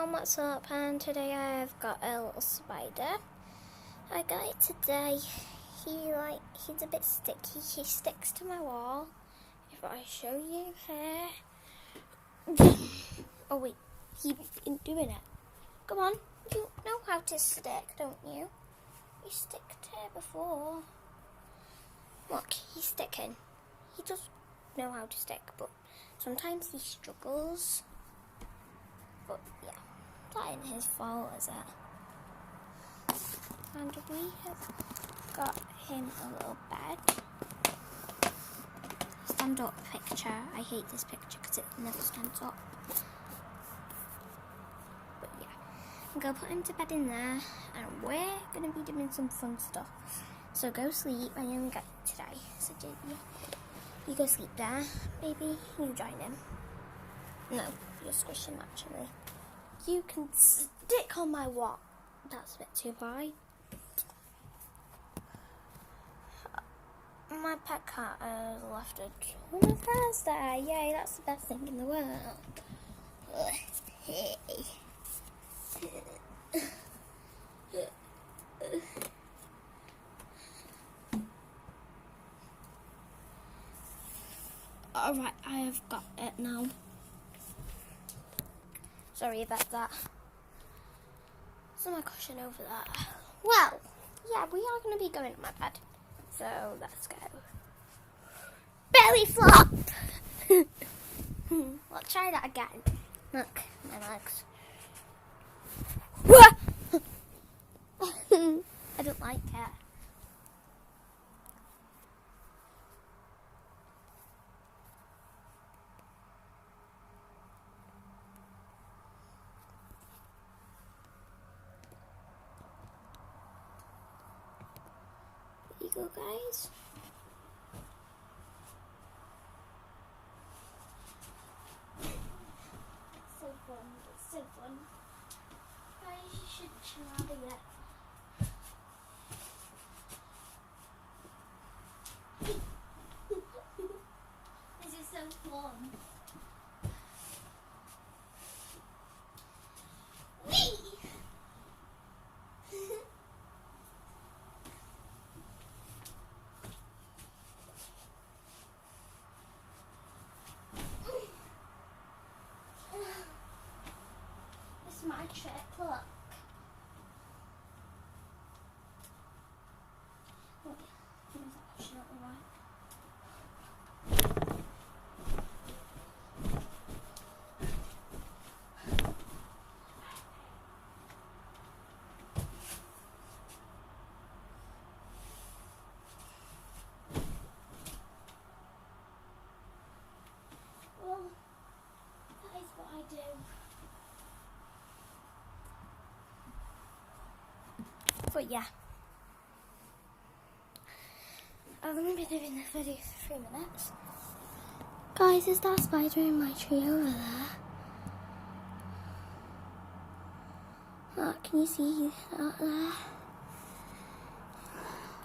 everyone, what's up? And today I've got a little spider. I got it today. He's a bit sticky. He sticks to my wall. If I show you here. Oh wait, he's been doing it. Come on, you know how to stick, don't you? You sticked here before. Look, he's sticking. He does know how to stick, but sometimes he struggles. But yeah, that ain't his fault, is it? And we have got him a little bed. Stand up picture. I hate this picture because it never stands up. But yeah, I'm going to put him to bed in there and we're going to be doing some fun stuff. So go sleep. I only got you today. So you go sleep there. Baby, you join him. No, you're squish him actually. You can stick on my wall. That's a bit too high. My pet cat has left a ton of hairs there. Yay, that's the best thing in the world. Alright, I have got it now. Sorry about that. So my cushion over there. Well, yeah, we are going to be going to my bed. So let's go. Belly flop! Let's try that again. Look, my legs. I don't like it. There you go, guys. So fun, it's so fun. Guys, you should chill out of it. This is so fun. Whee! This is my trick, look. Look, here's that cushion up the right. Well, that is what I do. But yeah, I've only been doing this video for 3 minutes. Guys, is that spider in my tree over there? Oh, can you see that there?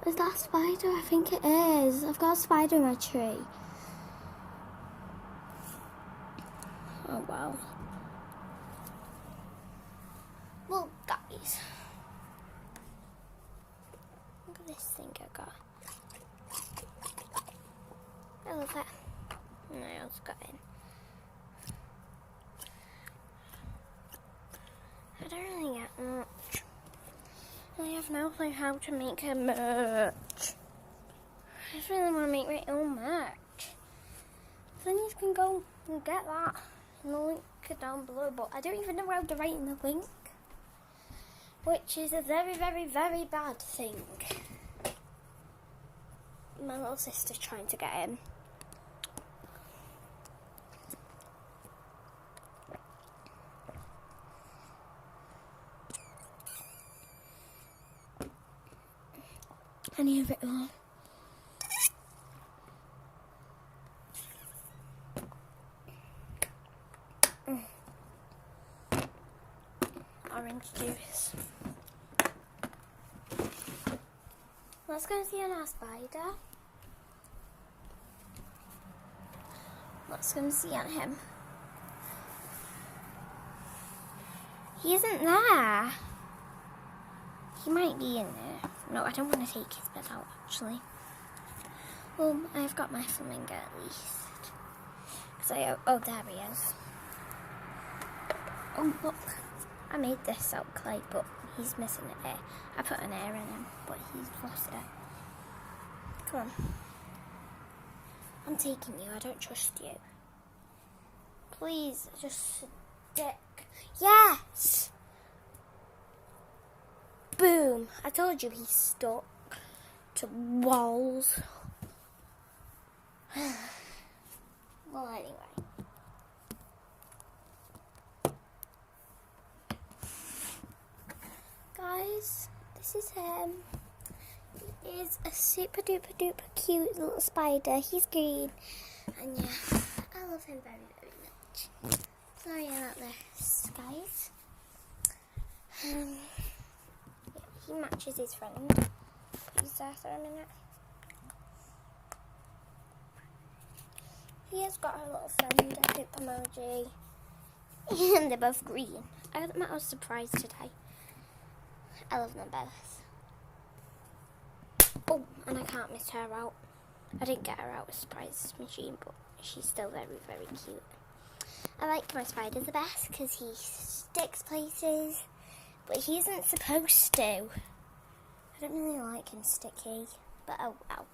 Is that a spider? I think it is. I've got a spider in my tree. Oh wow. Well, guys, look at this thing I got. I love it. No, I also got in. I don't really get much. I have no clue how to make a merch. I just really want to make my own merch. Then you can go and get that in the link down below. But I don't even know how to write in the link, which is a very, very, very bad thing. My little sister's trying to get in. Any of it more. Orange juice. Let's go see our spider. Let's go and see on him. He isn't there. He might be in there. No, I don't want to take his bed out, actually. Well, I've got my flamingo at least. Oh, there he is. Oh, look. I made this out of clay, but he's missing an ear. I put an ear in him, but he's lost it. Come on. I'm taking you. I don't trust you. Please, just stick. Yes! Boom. I told you he's stuck to walls. Well, anyway. Guys, this is him. He is a super duper duper cute little spider. He's green. And yeah, I love him very, very much. Sorry about this, guys. Yeah, he matches his friend. He's there for a minute. He has got a little friend, a poop emoji. And they're both green. I got them out of surprise today. I love them both. Oh, and I can't miss her out. I didn't get her out with surprise machine, but she's still very, very cute. I like my spider the best because he sticks places, but he isn't supposed to. I don't really like him sticky, but oh well.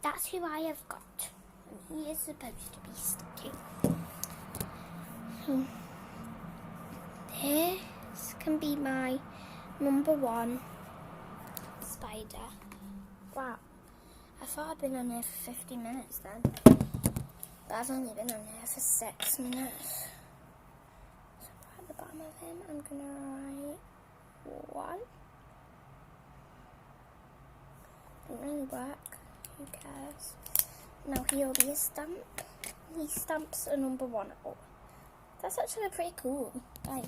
That's who I have got, and he is supposed to be sticky. This can be my number one spider. Wow, I thought I'd been on here for 50 minutes then, but I've only been on here for 6 minutes. So at the bottom of him, I'm gonna write 1. Didn't really work. Who cares? Now he'll be a stamp. He stamps a number 1. Oh, that's actually pretty cool. I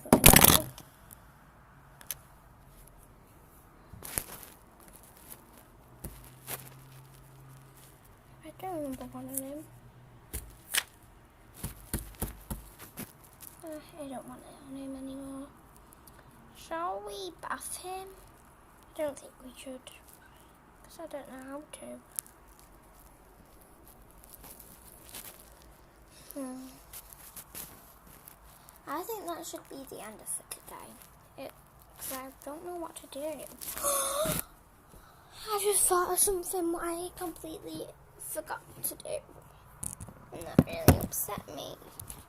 don't remember one of them. I don't want it on him anymore. Shall we bath him? I don't think we should, because I don't know how to. I think that should be the end of it today. Because I don't know what to do. I just thought of something what I completely forgot to do. And that really upset me.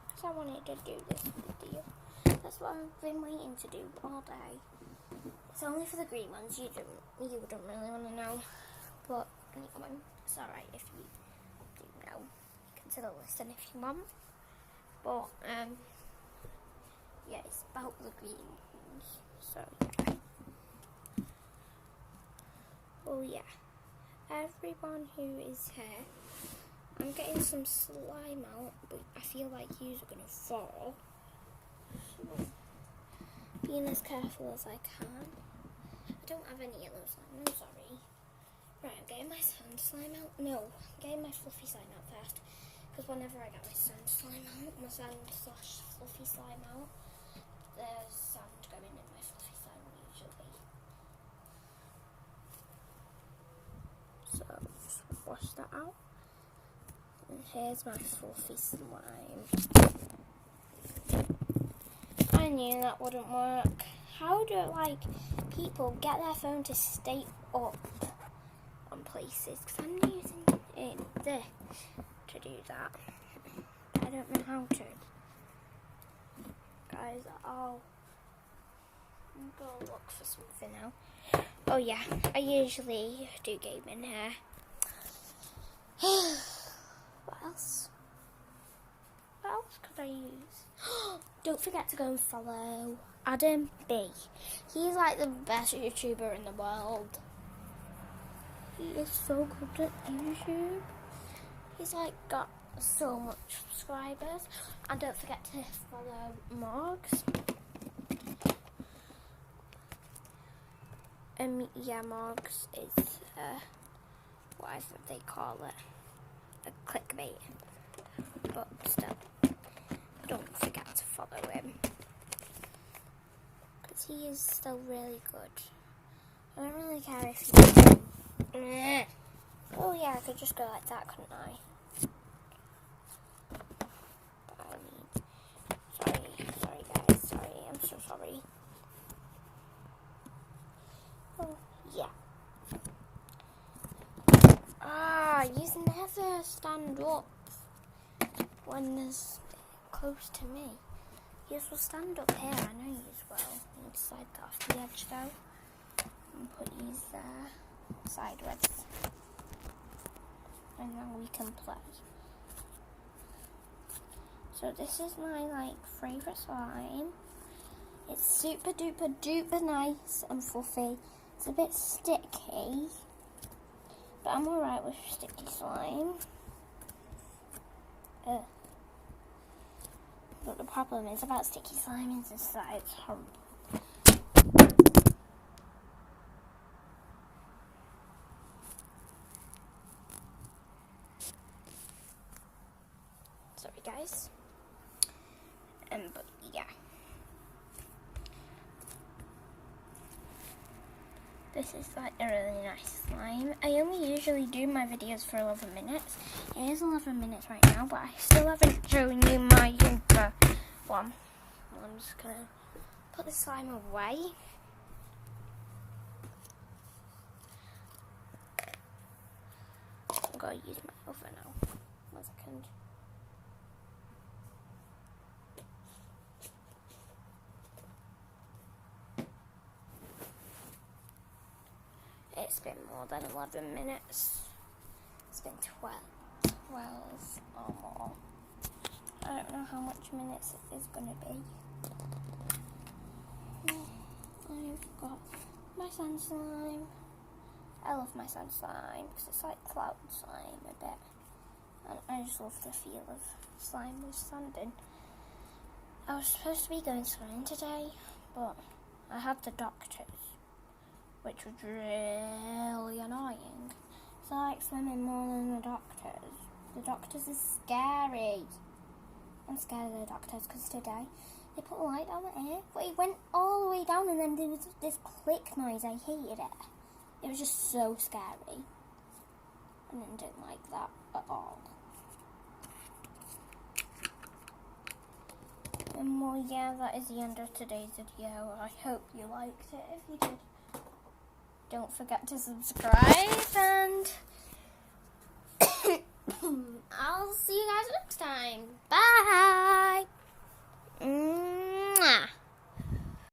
Because I wanted to do this video. That's what I've been waiting to do all day. It's only for the green ones. You don't really want to know. But anyway, it's alright if you do know. Consider listening if you want. But yeah, it's about the green ones. So yeah. Oh yeah. Everyone who is here, I'm getting some slime out, but I feel like yous are gonna fall. So, being as careful as I can. I don't have any yellow slime, I'm sorry. Right, I'm getting my sand slime out. No, I'm getting my fluffy slime out first. Because whenever I get my sand slime out, my sand / fluffy slime out, there's sand going in my fluffy slime usually. So, just wash that out. And here's my fluffy slime. I knew that wouldn't work. How do, people get their phone to stay up on places? Because I'm using this to do that. I don't know how to. Guys, I'll go look for something now. Oh yeah, I usually do gaming here. What else? What else could I use? Don't forget to go and follow Adam B. He's like the best YouTuber in the world. He is so good at YouTube. He's got so much subscribers. And don't forget to follow Morgs. Yeah, Morgs is whatever they call it, a clickbait. But still, don't forget to follow him. quality is still really good. I don't really care if you... Oh yeah, I could just go like that, couldn't I? Sorry guys, sorry, I'm so sorry. Oh, yeah. You never stand up when there's close to me. You will stand up here, I know you as well. You need to slide that off the edge though. And put these there, sideways. And then we can play. So this is my favourite slime. It's super duper duper nice and fluffy. It's a bit sticky, but I'm alright with sticky slime. But the problem is about sticky slime is that it's horrible. Sorry guys. But yeah. This is like a really nice slime. I only usually do my videos for 11 minutes. It is 11 minutes right now, but I still haven't shown you my younger one. I'm just going to put the slime away. I'm going to use my oven now. 1 second. It's been more than 11 minutes. It's been 12 or more. I don't know how much minutes it is going to be. I've got my sand slime. I love my sand slime because it's like cloud slime a bit. And I just love the feel of slime with sand in. I was supposed to be going swimming today, but I had the doctors, which was really annoying. So I like swimming more than the doctors. The doctors are scary. I'm scared of the doctors because today they put a light down my ear, but it went all the way down and then there was this click noise. I hated it. It was just so scary. And I didn't like that at all. And well, yeah, that is the end of today's video. I hope you liked it. If you did, don't forget to subscribe, and I'll see you guys next time. Bye!